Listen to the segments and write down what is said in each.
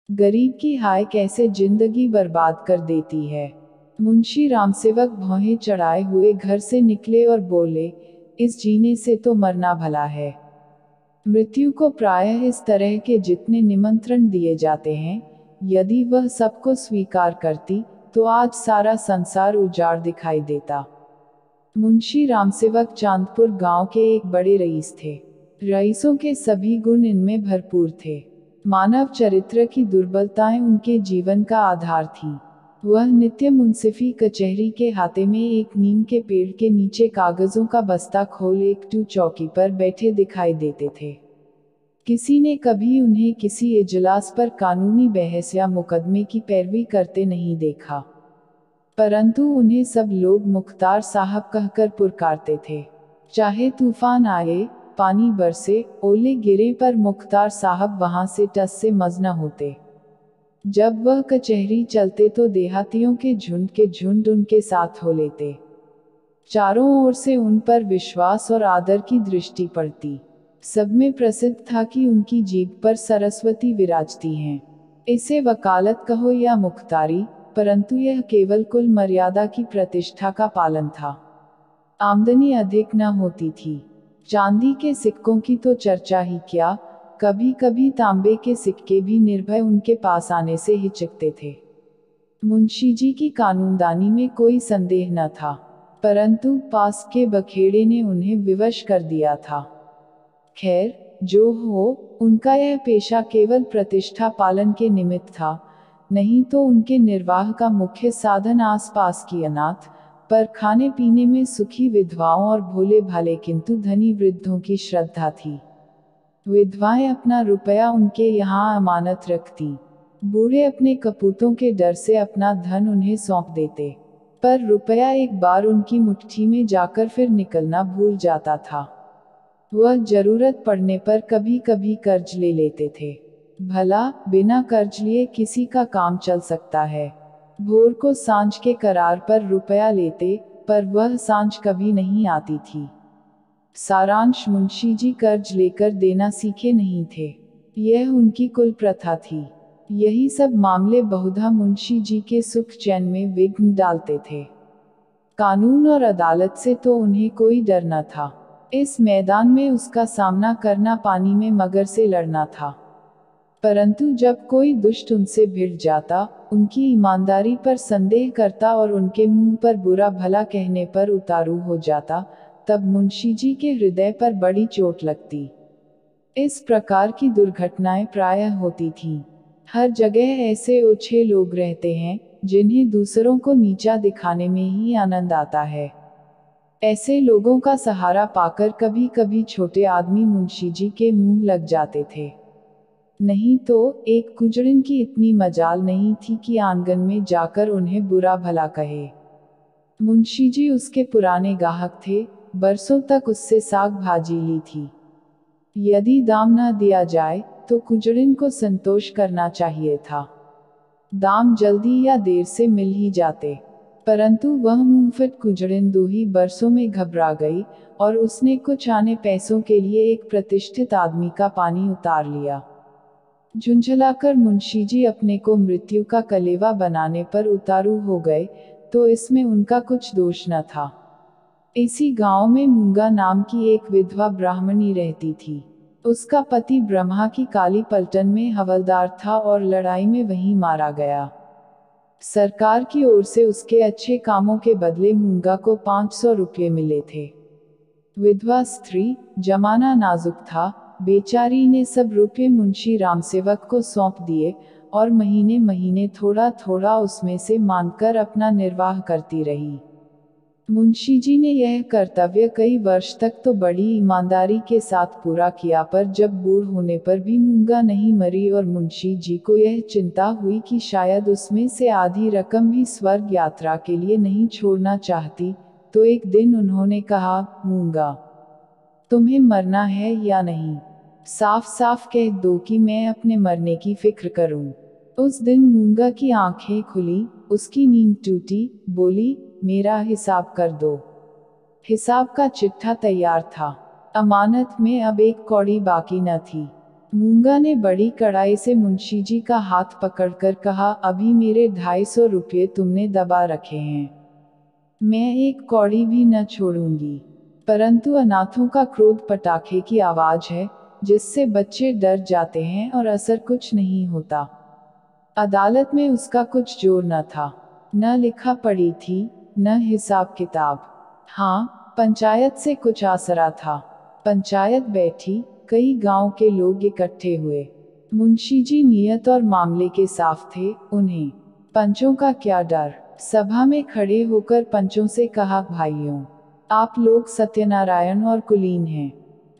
गरीब की हाय कैसे जिंदगी बर्बाद कर देती है। मुंशी रामसेवक भौहें चढ़ाए हुए घर से निकले और बोले, इस जीने से तो मरना भला है। मृत्यु को प्रायः इस तरह के जितने निमंत्रण दिए जाते हैं, यदि वह सबको स्वीकार करती, तो आज सारा संसार उजाड़ दिखाई देता। मुंशी रामसेवक चांदपुर गांव के एक बड़े रईस थे। रईसों के सभी गुण इनमें भरपूर थे। मानव चरित्र की दुर्बलताएं उनके जीवन का आधार थी। वह नित्य मुंसिफी कचहरी के हाथे में एक नीम के पेड़ के नीचे कागजों का बस्ता खोल एक चौकी पर बैठे दिखाई देते थे। किसी ने कभी उन्हें किसी इजलास पर कानूनी बहस या मुकदमे की पैरवी करते नहीं देखा, परंतु उन्हें सब लोग मुख्तार साहब कहकर पुकारते थे। चाहे तूफान आए, पानी बरसे, ओले गिरे, पर मुख्तार साहब वहां से टस से मस न होते। जब वह कचहरी चलते तो देहातियों के झुंड उनके साथ हो लेते। चारों ओर से उन पर विश्वास और आदर की दृष्टि पड़ती। सब में प्रसिद्ध था कि उनकी जीभ पर सरस्वती विराजती हैं। इसे वकालत कहो या मुख्तारी, परंतु यह केवल कुल मर्यादा की प्रतिष्ठा का पालन था। आमदनी अधिक न होती थी। चांदी के सिक्कों की तो चर्चा ही क्या, कभी कभी तांबे के सिक्के भी निर्भय उनके पास आने से हिचकते थे। मुंशी जी की कानूनदानी में कोई संदेह न था, परंतु पास के बखेड़े ने उन्हें विवश कर दिया था। खैर, जो हो, उनका यह पेशा केवल प्रतिष्ठा पालन के निमित्त था, नहीं तो उनके निर्वाह का मुख्य साधन आसपास की अनाथ, पर खाने पीने में सुखी विधवाओं और भोले भाले किंतु धनी वृद्धों की श्रद्धा थी। विधवाएं अपना रुपया उनके यहाँ अमानत रखती। बूढ़े अपने कपूतों के डर से अपना धन उन्हें सौंप देते, पर रुपया एक बार उनकी मुट्ठी में जाकर फिर निकलना भूल जाता था। वह जरूरत पड़ने पर कभी कभी कर्ज ले लेते थे। भला बिना कर्ज लिए किसी का काम चल सकता है। भोर को सांझ के करार पर रुपया लेते, पर वह सांझ कभी नहीं आती थी। सारांश, मुंशी जी कर्ज लेकर देना सीखे नहीं थे। यह उनकी कुल प्रथा थी। यही सब मामले बहुधा मुंशी जी के सुख चैन में विघ्न डालते थे। कानून और अदालत से तो उन्हें कोई डर न था। इस मैदान में उसका सामना करना पानी में मगर से लड़ना था। परंतु जब कोई दुष्ट उनसे भिड़ जाता, उनकी ईमानदारी पर संदेह करता और उनके मुंह पर बुरा भला कहने पर उतारू हो जाता, तब मुंशी जी के हृदय पर बड़ी चोट लगती। इस प्रकार की दुर्घटनाएं प्रायः होती थीं। हर जगह ऐसे ओछे लोग रहते हैं, जिन्हें दूसरों को नीचा दिखाने में ही आनंद आता है। ऐसे लोगों का सहारा पाकर कभी कभी छोटे आदमी मुंशी जी के मुंह लग जाते थे। नहीं तो एक कुजड़न की इतनी मजाल नहीं थी कि आंगन में जाकर उन्हें बुरा भला कहे। मुंशी जी उसके पुराने गाहक थे, बरसों तक उससे साग भाजी ली थी। यदि दाम न दिया जाए, तो कुजड़न को संतोष करना चाहिए था। दाम जल्दी या देर से मिल ही जाते, परंतु वह मुंहफट कुजड़न 2 ही बरसों में घबरा गई, और उसने कुछ आने पैसों के लिए एक प्रतिष्ठित आदमी का पानी उतार लिया। झुंझलाकर मुंशी जी अपने को मृत्यु का कलेवा बनाने पर उतारू हो गए, तो इसमें उनका कुछ दोष न था। इसी गांव में मूंगा नाम की एक विधवा ब्राह्मणी रहती थी। उसका पति ब्रह्मा की काली पलटन में हवलदार था और लड़ाई में वहीं मारा गया। सरकार की ओर से उसके अच्छे कामों के बदले मूंगा को 500 रुपये मिले थे। विधवा स्त्री, जमाना नाजुक था, बेचारी ने सब रुपये मुंशी रामसेवक को सौंप दिए, और महीने महीने थोड़ा थोड़ा उसमें से मांगकर अपना निर्वाह करती रही। मुंशी जी ने यह कर्तव्य कई वर्ष तक तो बड़ी ईमानदारी के साथ पूरा किया, पर जब बूढ़ होने पर भी मूंगा नहीं मरी और मुंशी जी को यह चिंता हुई कि शायद उसमें से आधी रकम भी स्वर्ग यात्रा के लिए नहीं छोड़ना चाहती, तो एक दिन उन्होंने कहा, मूंगा, तुम्हें मरना है या नहीं? साफ साफ कह दो कि मैं अपने मरने की फिक्र करूं। उस दिन मूंगा की आंखें खुली, उसकी नींद टूटी, बोली, मेरा हिसाब कर दो। हिसाब का चिट्ठा तैयार था। अमानत में अब एक कौड़ी बाकी न थी। मूंगा ने बड़ी कड़ाई से मुंशी जी का हाथ पकड़कर कहा, अभी मेरे 250 रुपये तुमने दबा रखे हैं, मैं एक कौड़ी भी न छोड़ूंगी। परंतु अनाथों का क्रोध पटाखे की आवाज है, जिससे बच्चे डर जाते हैं और असर कुछ नहीं होता। अदालत में उसका कुछ जोर न था, न लिखा पढ़ी थी, न हिसाब किताब। हाँ, पंचायत से कुछ आसरा था। पंचायत बैठी, कई गांव के लोग इकट्ठे हुए। मुंशी जी नियत और मामले के साफ थे, उन्हें पंचों का क्या डर। सभा में खड़े होकर पंचों से कहा, भाइयों, आप लोग सत्यनारायण और कुलीन हैं,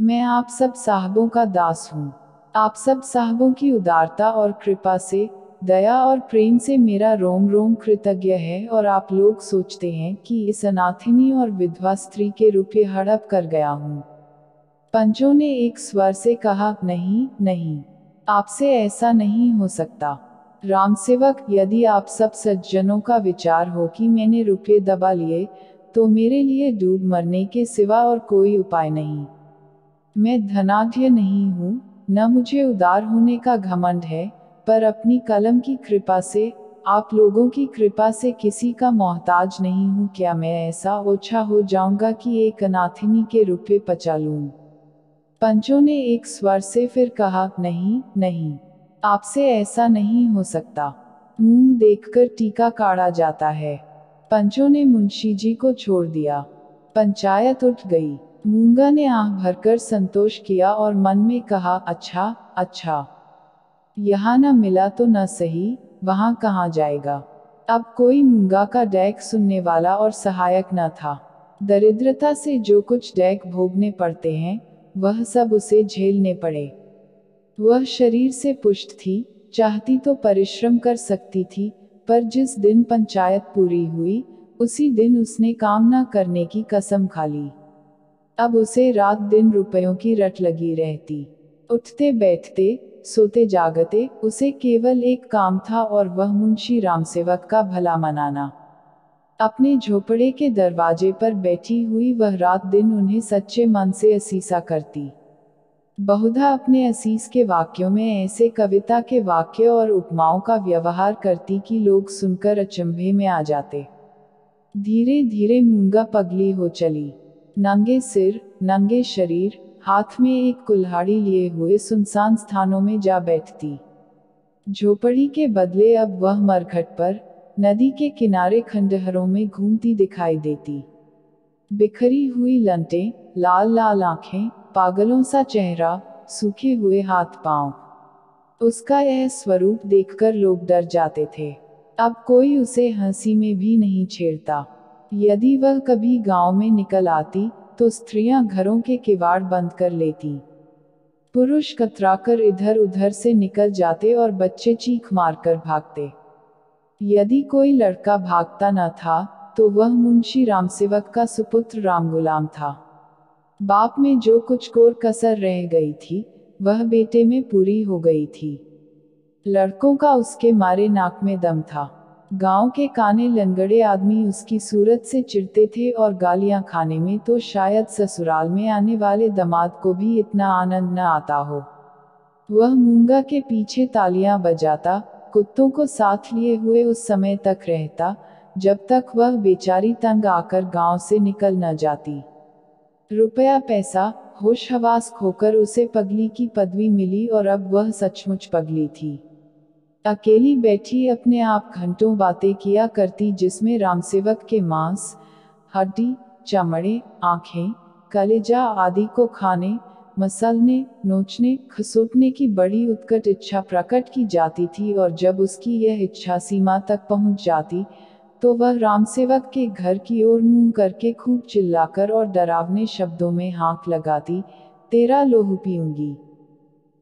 मैं आप सब साहबों का दास हूँ। आप सब साहबों की उदारता और कृपा से, दया और प्रेम से मेरा रोम रोम कृतज्ञ है, और आप लोग सोचते हैं कि इस अनाथिनी और विधवा स्त्री के रुपये हड़प कर गया हूँ। पंचों ने एक स्वर से कहा, नहीं नहीं, आपसे ऐसा नहीं हो सकता। रामसेवक, यदि आप सब सज्जनों का विचार हो कि मैंने रुपये दबा लिए, तो मेरे लिए डूब मरने के सिवा और कोई उपाय नहीं। मैं धनाढ्य नहीं हूँ, न मुझे उदार होने का घमंड है, पर अपनी कलम की कृपा से, आप लोगों की कृपा से किसी का मोहताज नहीं हूँ। क्या मैं ऐसा ओछा हो जाऊंगा कि एक अनाथिनी के रुपये पचा लूं? पंचों ने एक स्वर से फिर कहा, नहीं नहीं, आपसे ऐसा नहीं हो सकता। मुंह देखकर टीका काढ़ा जाता है। पंचों ने मुंशी जी को छोड़ दिया। पंचायत उठ गई। मूंगा ने आह भरकर संतोष किया और मन में कहा, अच्छा अच्छा, यहाँ न मिला तो न सही, वहाँ कहाँ जाएगा। अब कोई मूंगा का डैक सुनने वाला और सहायक न था। दरिद्रता से जो कुछ डैक भोगने पड़ते हैं, वह सब उसे झेलने पड़े। वह शरीर से पुष्ट थी, चाहती तो परिश्रम कर सकती थी, पर जिस दिन पंचायत पूरी हुई, उसी दिन उसने काम न करने की कसम खा ली। अब उसे रात दिन रुपयों की रट लगी रहती। उठते बैठते, सोते जागते, उसे केवल एक काम था, और वह मुंशी रामसेवक का भला मनाना। अपने झोपड़े के दरवाजे पर बैठी हुई वह रात दिन उन्हें सच्चे मन से असीसा करती। बहुधा अपने असीस के वाक्यों में ऐसे कविता के वाक्य और उपमाओं का व्यवहार करती कि लोग सुनकर अचंभे में आ जाते। धीरे धीरे मूंगा पगली हो चली। नंगे सिर, नंगे शरीर, हाथ में एक कुल्हाड़ी लिए हुए सुनसान स्थानों में जा बैठती। झोपड़ी के बदले अब वह मरघट पर, नदी के किनारे खंडहरों में घूमती दिखाई देती। बिखरी हुई लंटें, लाल लाल आंखें, पागलों सा चेहरा, सूखे हुए हाथ पांव। उसका यह स्वरूप देखकर लोग डर जाते थे। अब कोई उसे हंसी में भी नहीं छेड़ता। यदि वह कभी गांव में निकल आती, तो स्त्रियां घरों के किवाड़ बंद कर लेती। पुरुष कतराकर इधर उधर से निकल जाते और बच्चे चीख मारकर भागते। यदि कोई लड़का भागता न था, तो वह मुंशी रामसेवक का सुपुत्र रामगुलाम था। बाप में जो कुछ कोर कसर रह गई थी, वह बेटे में पूरी हो गई थी। लड़कों का उसके मारे नाक में दम था। गांव के काने लंगड़े आदमी उसकी सूरत से चिढ़ते थे, और गालियां खाने में तो शायद ससुराल में आने वाले दामाद को भी इतना आनंद न आता हो। वह मूंगा के पीछे तालियां बजाता, कुत्तों को साथ लिए हुए उस समय तक रहता, जब तक वह बेचारी तंग आकर गांव से निकल न जाती। रुपया पैसा, होश हवास खोकर उसे पगली की पदवी मिली, और अब वह सचमुच पगली थी। अकेली बैठी अपने आप घंटों बातें किया करती, जिसमें रामसेवक के मांस, हड्डी, चमड़े, आंखें, कलेजा आदि को खाने, मसलने, नोचने, खसोटने की बड़ी उत्कट इच्छा प्रकट की जाती थी, और जब उसकी यह इच्छा सीमा तक पहुंच जाती, तो वह रामसेवक के घर की ओर मुंह करके खूब चिल्लाकर और डरावने शब्दों में हांक लगाती, तेरा लोहू पीऊंगी।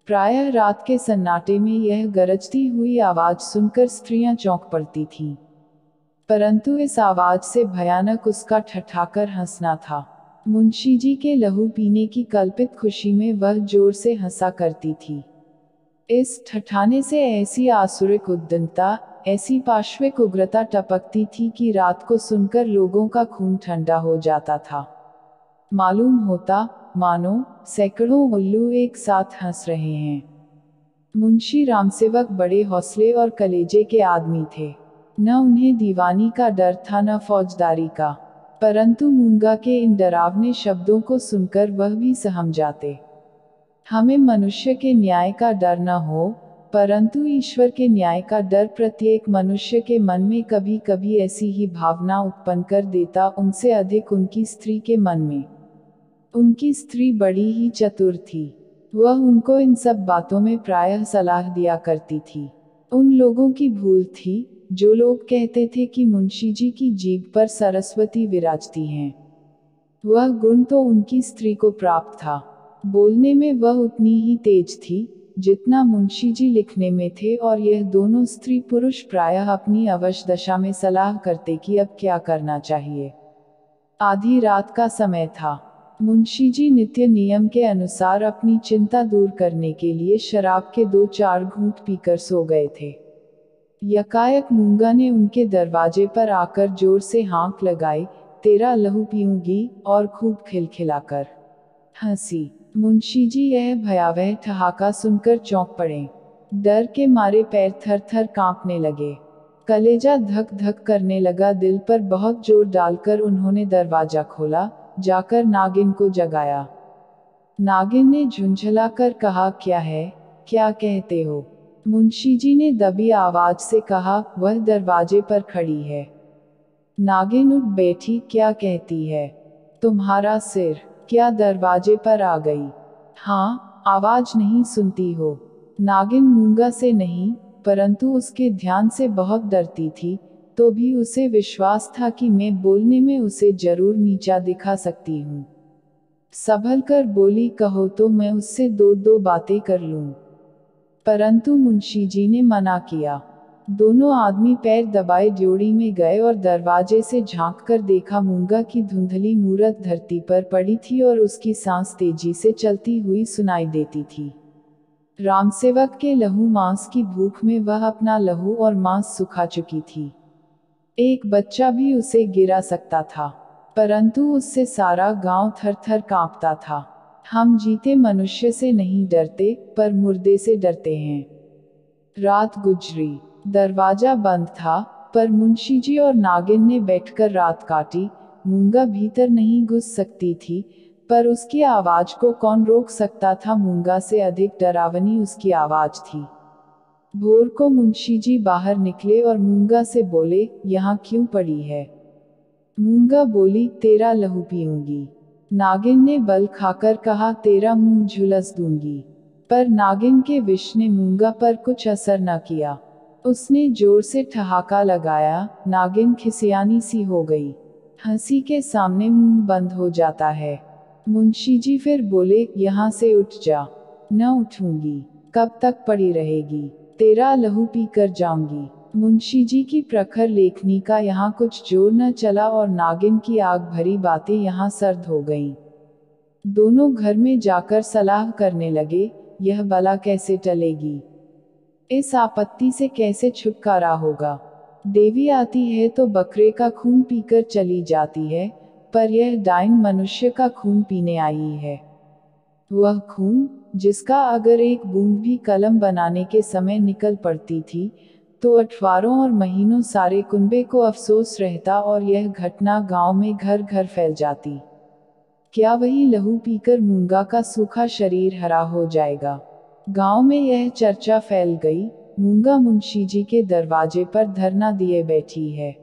प्रायः रात के सन्नाटे में यह गरजती हुई आवाज सुनकर स्त्रियां चौंक पड़ती थीं। परंतु इस आवाज से भयानक उसका ठठाकर हंसना था। मुंशी जी के लहू पीने की कल्पित खुशी में वह जोर से हंसा करती थी। इस ठठाने से ऐसी आसुरिक उद्दंडता, ऐसी पाश्विक उग्रता टपकती थी कि रात को सुनकर लोगों का खून ठंडा हो जाता था। मालूम होता, मानो सैकड़ों उल्लू एक साथ हंस रहे हैं। मुंशी रामसेवक बड़े हौसले और कलेजे के आदमी थे। न उन्हें दीवानी का डर था न फौजदारी का, परंतु मूंगा के इन डरावने शब्दों को सुनकर वह भी सहम जाते। हमें मनुष्य के न्याय का डर न हो, परंतु ईश्वर के न्याय का डर प्रत्येक मनुष्य के मन में कभी कभी ऐसी ही भावना उत्पन्न कर देता, उनसे अधिक उनकी स्त्री के मन में। उनकी स्त्री बड़ी ही चतुर थी। वह उनको इन सब बातों में प्रायः सलाह दिया करती थी। उन लोगों की भूल थी जो लोग कहते थे कि मुंशी जी की जीभ पर सरस्वती विराजती हैं। वह गुण तो उनकी स्त्री को प्राप्त था। बोलने में वह उतनी ही तेज थी जितना मुंशी जी लिखने में थे, और यह दोनों स्त्री पुरुष प्रायः अपनी अवश दशा में सलाह करते कि अब क्या करना चाहिए। आधी रात का समय था। मुंशी जी नित्य नियम के अनुसार अपनी चिंता दूर करने के लिए शराब के 2-4 घूंट पीकर सो गए थे। यकायक मूंगा ने उनके दरवाजे पर आकर जोर से हाँक लगाई, तेरा लहू पीऊंगी, और खूब खिलखिलाकर हंसी। मुंशी जी यह भयावह ठहाका सुनकर चौंक पड़े। डर के मारे पैर थर थर कांपने लगे, कलेजा धक धक करने लगा। दिल पर बहुत जोर डालकर उन्होंने दरवाजा खोला, जाकर नागिन को जगाया। नागिन ने झुंझला कर कहा, क्या है, क्या कहते हो? मुंशी जी ने दबी आवाज से कहा, वह दरवाजे पर खड़ी है। नागिन उठ बैठी, क्या कहती है? तुम्हारा सिर क्या दरवाजे पर आ गई? हाँ, आवाज नहीं सुनती हो? नागिन मूंगा से नहीं, परंतु उसके ध्यान से बहुत डरती थी, तो भी उसे विश्वास था कि मैं बोलने में उसे जरूर नीचा दिखा सकती हूँ। संभल कर बोली, कहो तो मैं उससे 2-2 बातें कर लूं। परंतु मुंशी जी ने मना किया। दोनों आदमी पैर दबाए ड्योढ़ी में गए और दरवाजे से झांक कर देखा, मूंगा की धुंधली मूरत धरती पर पड़ी थी और उसकी सांस तेजी से चलती हुई सुनाई देती थी। रामसेवक के लहू मांस की भूख में वह अपना लहू और मांस सुखा चुकी थी। एक बच्चा भी उसे गिरा सकता था, परंतु उससे सारा गांव थर थर कांपता था। हम जीते मनुष्य से नहीं डरते, पर मुर्दे से डरते हैं। रात गुजरी, दरवाजा बंद था, पर मुंशी जी और नागिन ने बैठकर रात काटी। मूंगा भीतर नहीं घुस सकती थी, पर उसकी आवाज को कौन रोक सकता था? मूंगा से अधिक डरावनी उसकी आवाज थी। भोर को मुंशी जी बाहर निकले और मूंगा से बोले, यहाँ क्यों पड़ी है? मूंगा बोली, तेरा लहू पीऊंगी। नागिन ने बल खाकर कहा, तेरा मुंह झुलस दूंगी। पर नागिन के विष ने मूंगा पर कुछ असर न किया। उसने जोर से ठहाका लगाया, नागिन खिसियानी सी हो गई। हंसी के सामने मुंह बंद हो जाता है। मुंशी जी फिर बोले, यहाँ से उठ जा। न उठूंगी। कब तक पड़ी रहेगी? तेरा लहू पी कर जाऊंगी। मुंशी जी की प्रखर लेखनी का यहाँ कुछ जोर न चला और नागिन की आग भरी बातें यहाँ सर्द हो गईं। दोनों घर में जाकर सलाह करने लगे, यह बला कैसे टलेगी? इस आपत्ति से कैसे छुटकारा होगा? देवी आती है तो बकरे का खून पीकर चली जाती है, पर यह डाइन मनुष्य का खून पीने आई है। वह खून, जिसका अगर एक बूंद भी कलम बनाने के समय निकल पड़ती थी, तो अठवारों और महीनों सारे कुनबे को अफसोस रहता और यह घटना गांव में घर घर फैल जाती। क्या वही लहू पीकर मूंगा का सूखा शरीर हरा हो जाएगा? गांव में यह चर्चा फैल गई, मूंगा मुंशी जी के दरवाजे पर धरना दिए बैठी है।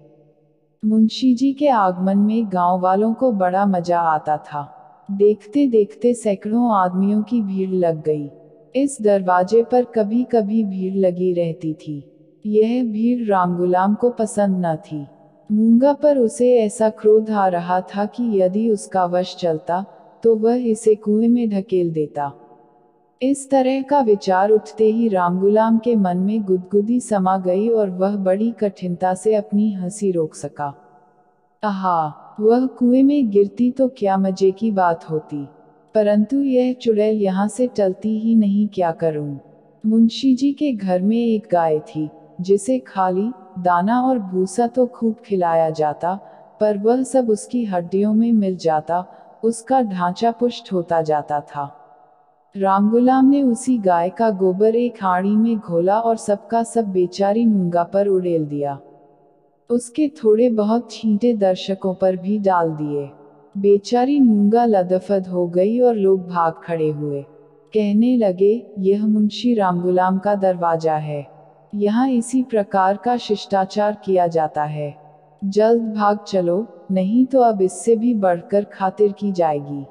मुंशी जी के आगमन में गांव वालों को बड़ा मजा आता था। देखते देखते सैकड़ों आदमियों की भीड़ लग गई। इस दरवाजे पर कभी कभी भीड़ लगी रहती थी। यह भीड़ रामगुलाम को पसंद न थी। मूंगा पर उसे ऐसा क्रोध आ रहा था कि यदि उसका वश चलता, तो वह इसे कुएं में ढकेल देता। इस तरह का विचार उठते ही रामगुलाम के मन में गुदगुदी समा गई और वह बड़ी कठिनता से अपनी हंसी रोक सका। आहा, वह कुएं में गिरती तो क्या मजे की बात होती, परंतु यह चुड़ैल यहाँ से टलती ही नहीं, क्या करूं? मुंशी जी के घर में एक गाय थी, जिसे खाली दाना और भूसा तो खूब खिलाया जाता, पर वह सब उसकी हड्डियों में मिल जाता, उसका ढांचा पुष्ट होता जाता था। रामगुलाम ने उसी गाय का गोबर एक हांडी में घोला और सबका सब बेचारी मूंगा पर उड़ेल दिया। उसके थोड़े बहुत छींटे दर्शकों पर भी डाल दिए। बेचारी मूंगा लदफद हो गई और लोग भाग खड़े हुए। कहने लगे, यह मुंशी रामगुलाम का दरवाजा है। यहाँ इसी प्रकार का शिष्टाचार किया जाता है। जल्द भाग चलो, नहीं तो अब इससे भी बढ़कर खातिर की जाएगी।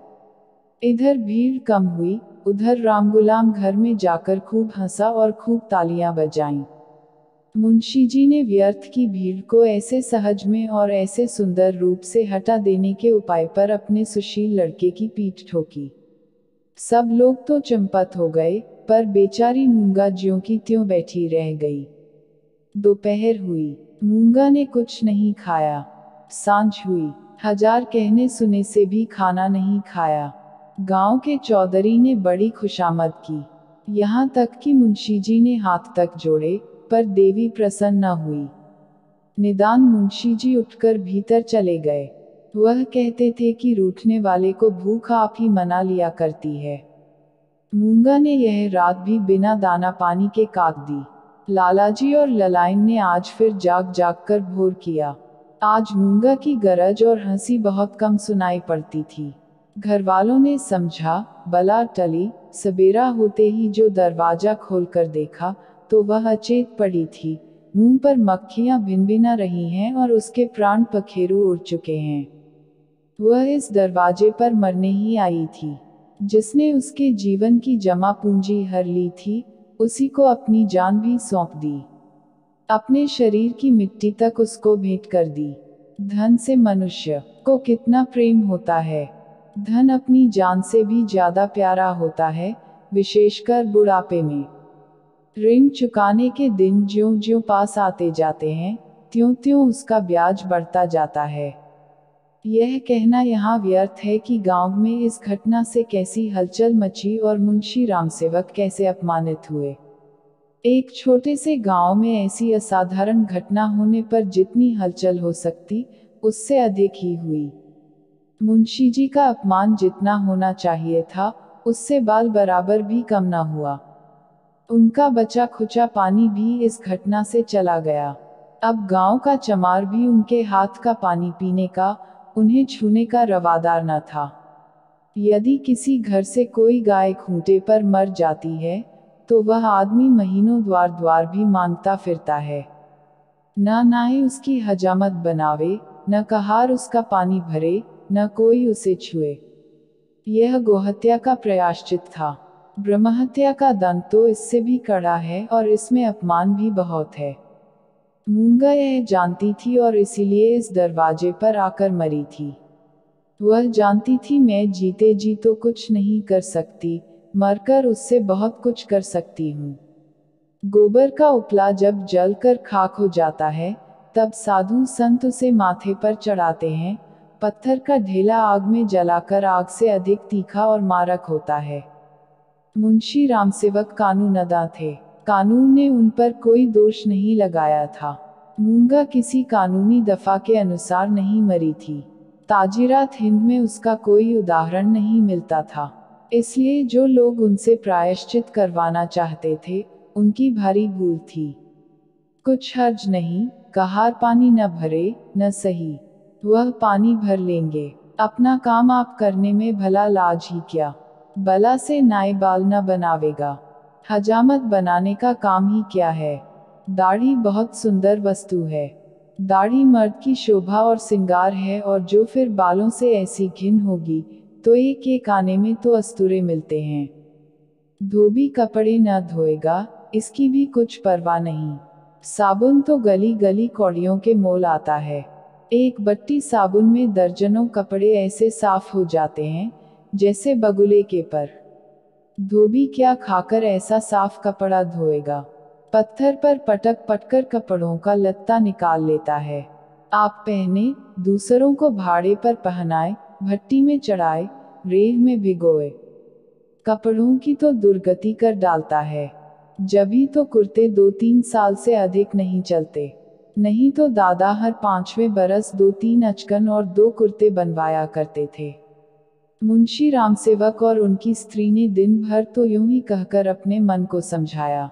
इधर भीड़ कम हुई, उधर रामगुलाम घर में जाकर खूब हंसा और खूब तालियां बजाईं। मुंशी जी ने व्यर्थ की भीड़ को ऐसे सहज में और ऐसे सुंदर रूप से हटा देने के उपाय पर अपने सुशील लड़के की पीठ ठोकी। सब लोग तो चंपत हो गए, पर बेचारी मूंगा ज्यों की त्यों बैठी रह गई। दोपहर हुई, मूंगा ने कुछ नहीं खाया। सांझ हुई, हजार कहने सुने से भी खाना नहीं खाया। गांव के चौधरी ने बड़ी खुशामद की, यहाँ तक कि मुंशी जी ने हाथ तक जोड़े, पर देवी प्रसन्न न हुई। निदान मुंशी जी उठकर भीतर चले गए। वह कहते थे कि रूठने वाले को भूख आप ही मना लिया करती है। मूंगा ने यह रात भी बिना दाना पानी के काट दी। लालाजी और ललाइन ने आज फिर जाग जाग कर भोर किया। आज मूंगा की गरज और हंसी बहुत कम सुनाई पड़ती थी। घरवालों ने समझा, बला टली। सबेरा होते ही जो दरवाजा खोलकर देखा, तो वह अचेत पड़ी थी। मुंह पर मक्खियां भिनभिना रही हैं और उसके प्राण पखेरु उड़ चुके हैं। वह इस दरवाजे पर मरने ही आई थी। जिसने उसके जीवन की जमा पूंजी हर ली थी, उसी को अपनी जान भी सौंप दी। अपने शरीर की मिट्टी तक उसको भेंट कर दी। धन से मनुष्य को कितना प्रेम होता है। धन अपनी जान से भी ज्यादा प्यारा होता है, विशेषकर बुढ़ापे में। ऋण चुकाने के दिन ज्यों ज्यों पास आते जाते हैं, त्यों त्यों उसका ब्याज बढ़ता जाता है। यह कहना यहाँ व्यर्थ है कि गांव में इस घटना से कैसी हलचल मची और मुंशी रामसेवक कैसे अपमानित हुए। एक छोटे से गांव में ऐसी असाधारण घटना होने पर जितनी हलचल हो सकती, उससे अधिक ही हुई। मुंशी जी का अपमान जितना होना चाहिए था, उससे बाल बराबर भी कम न हुआ। उनका बचा खुचा पानी भी इस घटना से चला गया। अब गांव का चमार भी उनके हाथ का पानी पीने का, उन्हें छूने का रवादार न था। यदि किसी घर से कोई गाय खूंटे पर मर जाती है, तो वह आदमी महीनों द्वार द्वार भी मांगता फिरता है। न नाई उसकी हजामत बनावे, न कहार उसका पानी भरे, न कोई उसे छुए। यह गोहत्या का प्रायश्चित था। ब्रह्महत्या का दंड तो इससे भी कड़ा है और इसमें अपमान भी बहुत है। मूंगा यह जानती थी और इसीलिए इस दरवाजे पर आकर मरी थी। वह जानती थी मैं जीते जी तो कुछ नहीं कर सकती, मरकर उससे बहुत कुछ कर सकती हूँ। गोबर का उपला जब जलकर खाक हो जाता है, तब साधु संत उसे माथे पर चढ़ाते हैं। पत्थर का ढेला आग में जलाकर आग से अधिक तीखा और मारक होता है। मुंशी रामसेवक कानूनदा थे। कानून ने उन पर कोई दोष नहीं लगाया था। मूंगा किसी कानूनी दफा के अनुसार नहीं मरी थी। ताजिरात हिंद में उसका कोई उदाहरण नहीं मिलता था। इसलिए जो लोग उनसे प्रायश्चित करवाना चाहते थे, उनकी भारी भूल थी। कुछ हर्ज नहीं, कहार पानी न भरे, न सही। वह पानी भर लेंगे। अपना काम आप करने में भला लाज ही क्या। बला से नाई बाल न बनावेगा। हजामत बनाने का काम ही क्या है। दाढ़ी बहुत सुंदर वस्तु है। दाढ़ी मर्द की शोभा और सिंगार है, और जो फिर बालों से ऐसी घिन होगी, तो एक एक आने में तो अस्तूरे मिलते हैं। धोबी कपड़े न धोएगा, इसकी भी कुछ परवाह नहीं। साबुन तो गली गली कौड़ियों के मोल आता है। एक बट्टी साबुन में दर्जनों कपड़े ऐसे साफ हो जाते हैं, जैसे बगुले के पर। धोबी क्या खाकर ऐसा साफ कपड़ा धोएगा। पत्थर पर पटक पटकर कपड़ों का लत्ता निकाल लेता है। आप पहने, दूसरों को भाड़े पर पहनाए, भट्टी में चढ़ाए, रेह में भिगोए। कपड़ों की तो दुर्गति कर डालता है। जभी तो कुर्ते 2-3 साल से अधिक नहीं चलते। नहीं तो दादा हर 5वें बरस 2-3 अचकन और 2 कुर्ते बनवाया करते थे। मुंशी रामसेवक और उनकी स्त्री ने दिन भर तो यूं ही कहकर अपने मन को समझाया।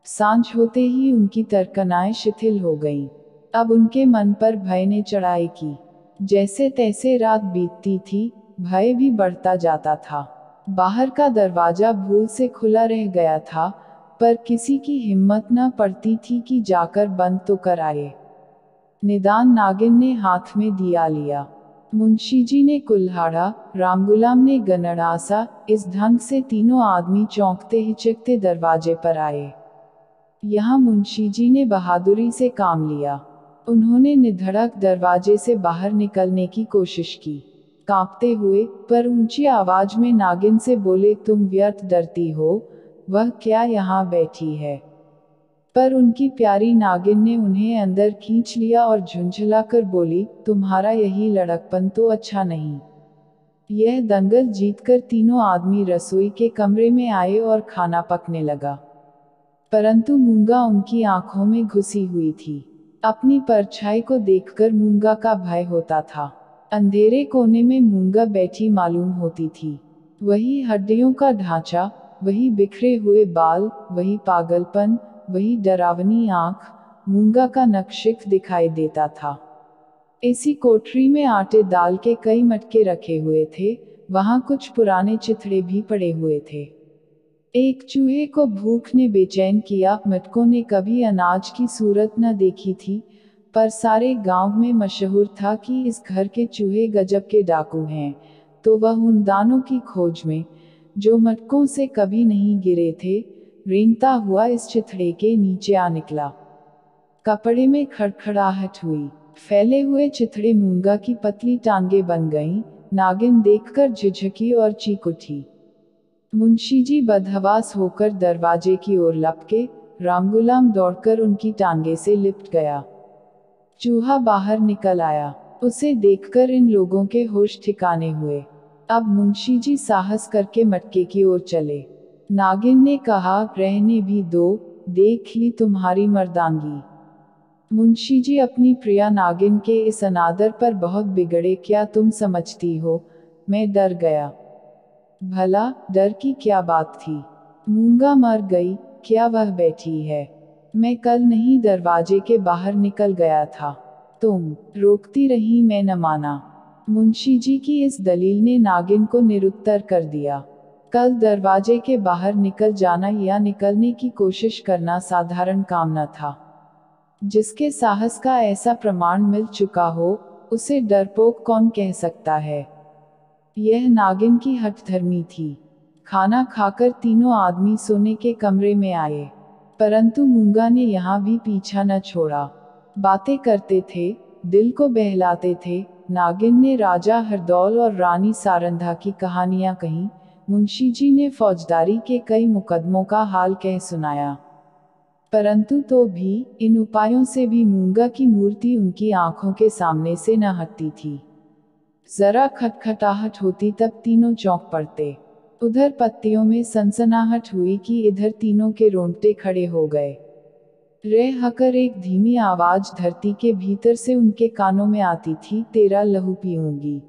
सांझ होते ही उनकी तर्कनाएं शिथिल हो गईं। अब उनके मन पर भय ने चढ़ाई की। जैसे तैसे रात बीतती थी, भय भी बढ़ता जाता था। बाहर का दरवाजा भूल से खुला रह गया था, पर किसी की हिम्मत न पड़ती थी कि जाकर बंद तो कर आए। निदान नागिन ने हाथ में दिया लिया। मुंशी जी ने कुल्हाड़ा, रामगुलाम ने गनड़ासा, इस ढंग से तीनों आदमी चौंकते हिचकते दरवाजे पर आए। यहाँ मुंशी जी ने बहादुरी से काम लिया। उन्होंने निधड़क दरवाजे से बाहर निकलने की कोशिश की। कांपते हुए पर ऊंची आवाज में नागिन से बोले, तुम व्यर्थ डरती हो, वह क्या यहाँ बैठी है। पर उनकी प्यारी नागिन ने उन्हें अंदर खींच लिया और झुंझलाकर बोली, तुम्हारा यही लड़कपन तो अच्छा नहीं। यह दंगल जीतकर तीनों आदमी रसोई के कमरे में आए और खाना पकने लगा। परंतु मूंगा उनकी आंखों में घुसी हुई थी। अपनी परछाई को देखकर मूंगा का भय होता था। अंधेरे कोने में मूंगा बैठी मालूम होती थी। वही हड्डियों का ढांचा, वही बिखरे हुए बाल, वही पागलपन, वही डरावनी आंख, मूंगा का नक्शिख दिखाई देता था। इसी कोठरी में आटे दाल के कई मटके रखे हुए थे, वहां कुछ पुराने चिथड़े भी पड़े हुए थे। एक चूहे को भूख ने बेचैन किया। मटकों ने कभी अनाज की सूरत न देखी थी, पर सारे गांव में मशहूर था कि इस घर के चूहे गजब के डाकू हैं। तो वह उन दानों की खोज में, जो मटकों से कभी नहीं गिरे थे, रेंगता हुआ इस चिथड़े के नीचे आ निकला। कपड़े में खड़खड़ाहट हुई। फैले हुए चिथड़े मूंगा की पतली टांगे बन गईं। नागिन देखकर झिझकी और चीख उठी। मुंशी जी बदहवास होकर दरवाजे की ओर लपके। रामगुलाम दौड़कर उनकी टांगे से लिपट गया। चूहा बाहर निकल आया। उसे देखकर इन लोगों के होश ठिकाने हुए। अब मुंशी जी साहस करके मटके की ओर चले। नागिन ने कहा, रहने भी दो, देख ली तुम्हारी मर्दांगी। मुंशी जी अपनी प्रिया नागिन के इस अनादर पर बहुत बिगड़े। क्या तुम समझती हो, मैं डर गया। भला डर की क्या बात थी। मूंगा मर गई, क्या वह बैठी है। मैं कल नहीं दरवाजे के बाहर निकल गया था। तुम रोकती रही, मैं न माना। मुंशी जी की इस दलील ने नागिन को निरुत्तर कर दिया। कल दरवाजे के बाहर निकल जाना या निकलने की कोशिश करना साधारण काम न था। जिसके साहस का ऐसा प्रमाण मिल चुका हो, उसे डरपोक कौन कह सकता है। यह नागिन की हठधर्मी थी। खाना खाकर तीनों आदमी सोने के कमरे में आए, परंतु मूंगा ने यहाँ भी पीछा न छोड़ा। बातें करते थे, दिल को बहलाते थे। नागिन ने राजा हरदौल और रानी सारंधा की कहानियां कहीं। मुंशी जी ने फौजदारी के कई मुकदमों का हाल कह सुनाया। परंतु तो भी इन उपायों से भी मूंगा की मूर्ति उनकी आंखों के सामने से न हटती थी। जरा खटखटाहट होती तब तीनों चौंक पड़ते। उधर पत्तियों में सनसनाहट हुई कि इधर तीनों के रोंगटे खड़े हो गए। रह हकर एक धीमी आवाज धरती के भीतर से उनके कानों में आती थी, तेरा लहू पीऊंगी।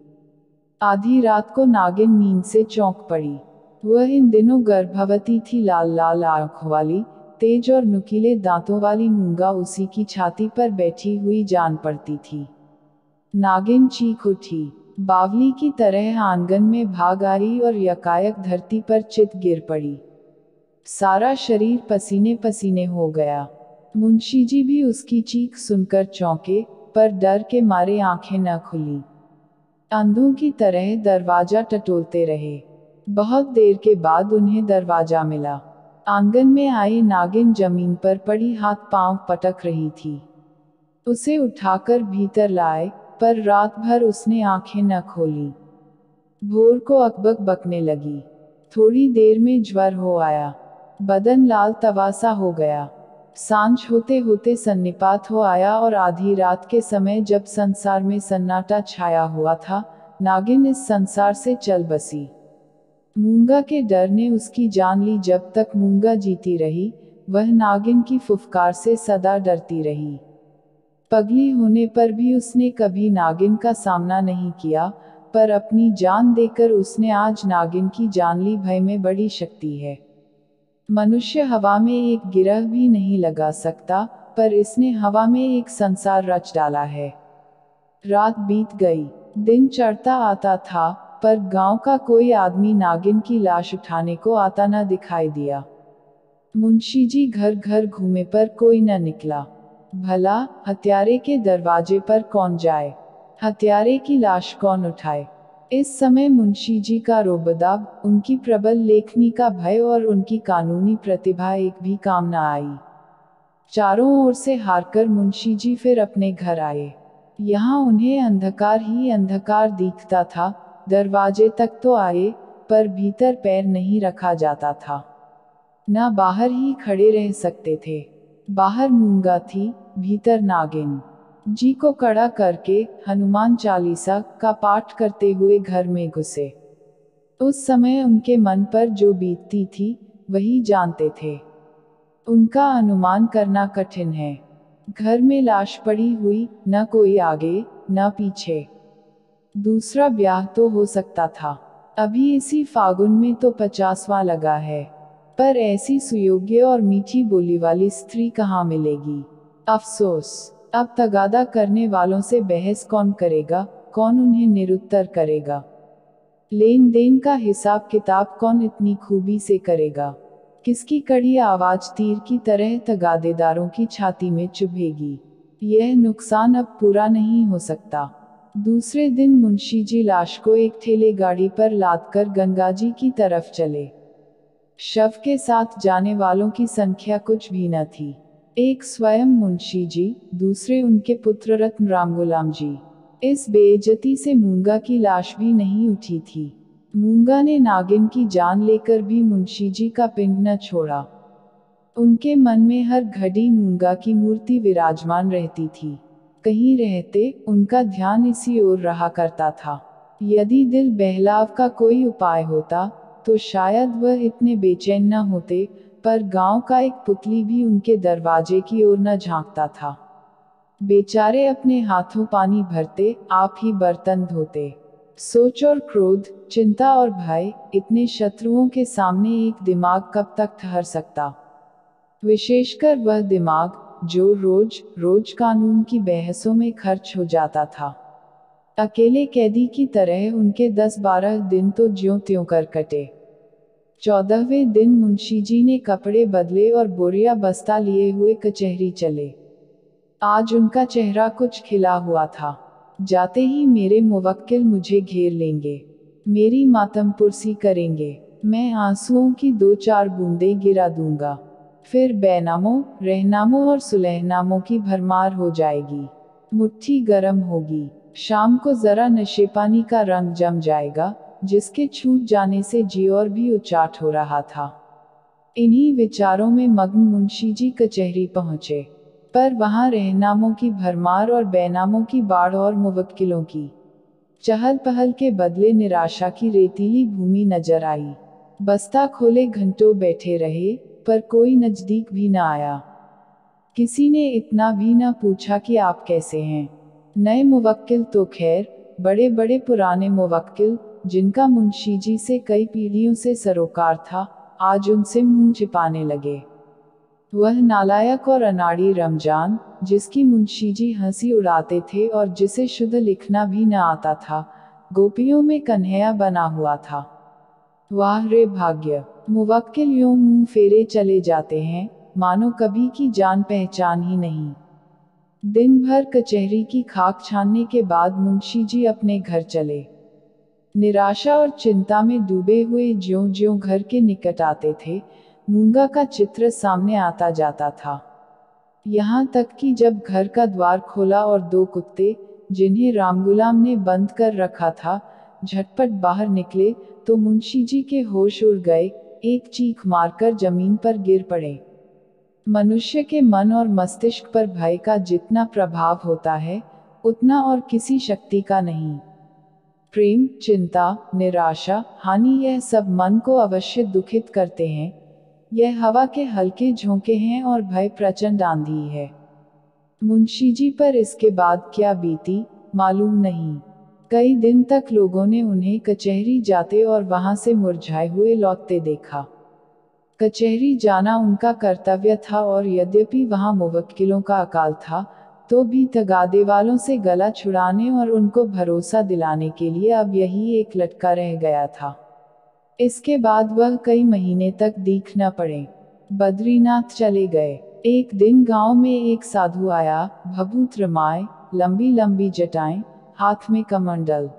आधी रात को नागिन नींद से चौंक पड़ी। वह इन दिनों गर्भवती थी। लाल लाल आंखों वाली, तेज और नुकीले दांतों वाली मूंगा उसी की छाती पर बैठी हुई जान पड़ती थी। नागिन चीख उठी। बावली की तरह आंगन में भाग आई और यकायक धरती पर चित गिर पड़ी। सारा शरीर पसीने पसीने हो गया। मुंशी जी भी उसकी चीख सुनकर चौंके, पर डर के मारे आंखें न खुली। अंधों की तरह दरवाजा टटोलते रहे। बहुत देर के बाद उन्हें दरवाजा मिला। आंगन में आई नागिन जमीन पर पड़ी हाथ पांव पटक रही थी। उसे उठाकर भीतर लाए, पर रात भर उसने आंखें न खोली। भोर को अकबक बकने लगी। थोड़ी देर में ज्वर हो आया। बदन लाल तवा सा हो गया। सांझ होते होते सन्निपात हो आया और आधी रात के समय जब संसार में सन्नाटा छाया हुआ था, नागिन इस संसार से चल बसी। मूंगा के डर ने उसकी जान ली। जब तक मूंगा जीती रही, वह नागिन की फुफकार से सदा डरती रही। पगली होने पर भी उसने कभी नागिन का सामना नहीं किया, पर अपनी जान देकर उसने आज नागिन की जान ली। भय में बड़ी शक्ति है। मनुष्य हवा में एक गिरह भी नहीं लगा सकता, पर इसने हवा में एक संसार रच डाला है। रात बीत गई, दिन चढ़ता आता था, पर गांव का कोई आदमी नागिन की लाश उठाने को आता न दिखाई दिया। मुंशी जी घर घर घूमे पर कोई न निकला। भला हत्यारे के दरवाजे पर कौन जाए, हत्यारे की लाश कौन उठाए। इस समय मुंशी जी का रोबदाब, उनकी प्रबल लेखनी का भय और उनकी कानूनी प्रतिभा एक भी काम न आई। चारों ओर से हारकर मुंशी जी फिर अपने घर आए। यहाँ उन्हें अंधकार ही अंधकार दिखता था। दरवाजे तक तो आए, पर भीतर पैर नहीं रखा जाता था। न बाहर ही खड़े रह सकते थे। बाहर मूंगा थी, भीतर नागिन। जी को कड़ा करके हनुमान चालीसा का पाठ करते हुए घर में घुसे। उस समय उनके मन पर जो बीतती थी, वही जानते थे। उनका अनुमान करना कठिन है। घर में लाश पड़ी हुई, न कोई आगे न पीछे। दूसरा ब्याह तो हो सकता था। अभी इसी फागुन में तो 50वां लगा है, पर ऐसी सुयोग्य और मीठी बोली वाली स्त्री कहाँ मिलेगी। अफसोस, अब तगादा करने वालों से बहस कौन करेगा, कौन उन्हें निरुत्तर करेगा। लेन देन का हिसाब किताब कौन इतनी खूबी से करेगा। किसकी कड़ी आवाज तीर की तरह तगादेदारों की छाती में चुभेगी। यह नुकसान अब पूरा नहीं हो सकता। दूसरे दिन मुंशी जी लाश को एक ठेले गाड़ी पर लादकर गंगाजी की तरफ चले। शव के साथ जाने वालों की संख्या कुछ भी न थी। एक स्वयं मुंशी जी, दूसरे उनके पुत्र रत्न राम गुलाम जी। इस बेइज्जती से मूंगा की लाश भी नहीं उठी थी। मूंगा ने नागिन की जान लेकर भी मुंशी जी का पिंड न छोड़ा। उनके मन में हर घड़ी मूंगा की मूर्ति विराजमान रहती थी। कहीं रहते उनका ध्यान इसी ओर रहा करता था। यदि दिल बहलाव का कोई उपाय होता, तो शायद वह इतने बेचैन न होते, पर गांव का एक पुतली भी उनके दरवाजे की ओर न झांकता था। बेचारे अपने हाथों पानी भरते, आप ही बर्तन धोते। सोच और क्रोध, चिंता और भय, इतने शत्रुओं के सामने एक दिमाग कब तक ठहर सकता। विशेषकर वह दिमाग, जो रोज रोज कानून की बहसों में खर्च हो जाता था। अकेले कैदी की तरह उनके 10-12 दिन तो ज्यों त्यों कर कटे। 14वें दिन मुंशी जी ने कपड़े बदले और बोरिया बस्ता लिए हुए कचहरी चले। आज उनका चेहरा कुछ खिला हुआ था। जाते ही मेरे मुवक्किल मुझे घेर लेंगे, मेरी मातमपुरसी करेंगे। मैं आंसुओं की 2-4 बूंदें गिरा दूंगा। फिर बैनामों, रहनामों और सुलहनामों की भरमार हो जाएगी। मुट्ठी गरम होगी। शाम को जरा नशेपानी का रंग जम जाएगा, जिसके छूट जाने से जी और भी उचाट हो रहा था। इन्हीं विचारों में मग्न मुंशी जी कचहरी पहुंचे, पर वहां रहनामों की भरमार और बैनामों की बाढ़ और मुवक्किलों की चहल पहल के बदले निराशा की रेतीली भूमि नजर आई। बस्ता खोले घंटों बैठे रहे, पर कोई नजदीक भी न आया। किसी ने इतना भी न पूछा कि आप कैसे हैं। नए मुवक्किल तो खैर, बड़े बड़े पुराने मुवक्किल, जिनका मुंशी जी से कई पीढ़ियों से सरोकार था, आज उनसे मुंह छिपाने लगे। वह नालायक और अनाड़ी रमजान, जिसकी मुंशी जी हंसी उड़ाते थे और जिसे शुद्ध लिखना भी न आता था, गोपियों में कन्हैया बना हुआ था। वाह रे भाग्य! मुवक्किल यूं मुंह फेरे चले जाते हैं, मानो कभी की जान पहचान ही नहीं। दिन भर कचहरी की खाक छानने के बाद मुंशी जी अपने घर चले। निराशा और चिंता में डूबे हुए ज्यों-ज्यों घर के निकट आते थे, मूंगा का चित्र सामने आता जाता था। यहाँ तक कि जब घर का द्वार खोला और 2 कुत्ते, जिन्हें रामगुलाम ने बंद कर रखा था, झटपट बाहर निकले, तो मुंशी जी के होश उड़ गए, एक चीख मारकर जमीन पर गिर पड़े। मनुष्य के मन और मस्तिष्क पर भय का जितना प्रभाव होता है, उतना और किसी शक्ति का नहीं। प्रेम, चिंता, निराशा, हानि, यह सब मन को अवश्य दुखित करते हैं। यह हवा के हल्के झोंके हैं और भय प्रचंड आंधी है। मुंशी जी पर इसके बाद क्या बीती, मालूम नहीं। कई दिन तक लोगों ने उन्हें कचहरी जाते और वहां से मुरझाए हुए लौटते देखा। कचहरी जाना उनका कर्तव्य था और यद्यपि वहां मुवक्किलों का अकाल था, तो भी तगादे वालों से गला छुड़ाने और उनको भरोसा दिलाने के लिए अब यही एक लटका रह गया था। इसके बाद वह कई महीने तक दिख न पड़े। बद्रीनाथ चले गए। एक दिन गांव में एक साधु आया, भभूत रमाए, लंबी लंबी जटाएं, हाथ में कमंडल।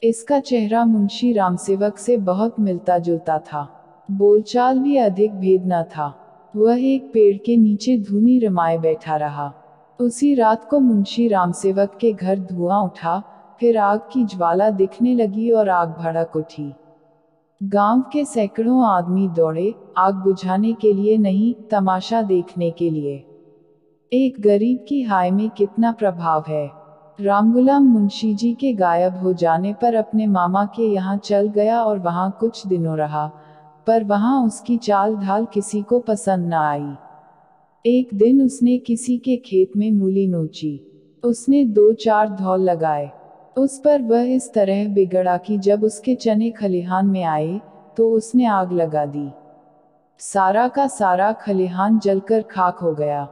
इसका चेहरा मुंशी रामसेवक से बहुत मिलता जुलता था। बोलचाल भी अधिक भेद न था। वह एक पेड़ के नीचे धूनी रमाए बैठा रहा। उसी रात को मुंशी रामसेवक के घर धुआं उठा, फिर आग की ज्वाला दिखने लगी और आग भड़क उठी। गांव के सैकड़ों आदमी दौड़े, आग बुझाने के लिए नहीं, तमाशा देखने के लिए। एक गरीब की हाय में कितना प्रभाव है। रामगुलाम मुंशी जी के गायब हो जाने पर अपने मामा के यहाँ चल गया और वहाँ कुछ दिनों रहा, पर वहाँ उसकी चाल ढाल किसी को पसंद न आई। एक दिन उसने किसी के खेत में मूली नोची। उसने 2-4 धौल लगाए। उस पर वह इस तरह बिगड़ा कि जब उसके चने खलिहान में आए, तो उसने आग लगा दी। सारा का सारा खलिहान जलकर खाक हो गया।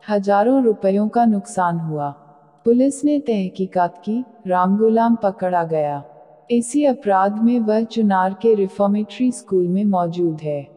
हजारों रुपयों का नुकसान हुआ। पुलिस ने तहकीकात की, रामगुलाम पकड़ा गया। इसी अपराध में वह चुनार के रिफॉर्मेटरी स्कूल में मौजूद है।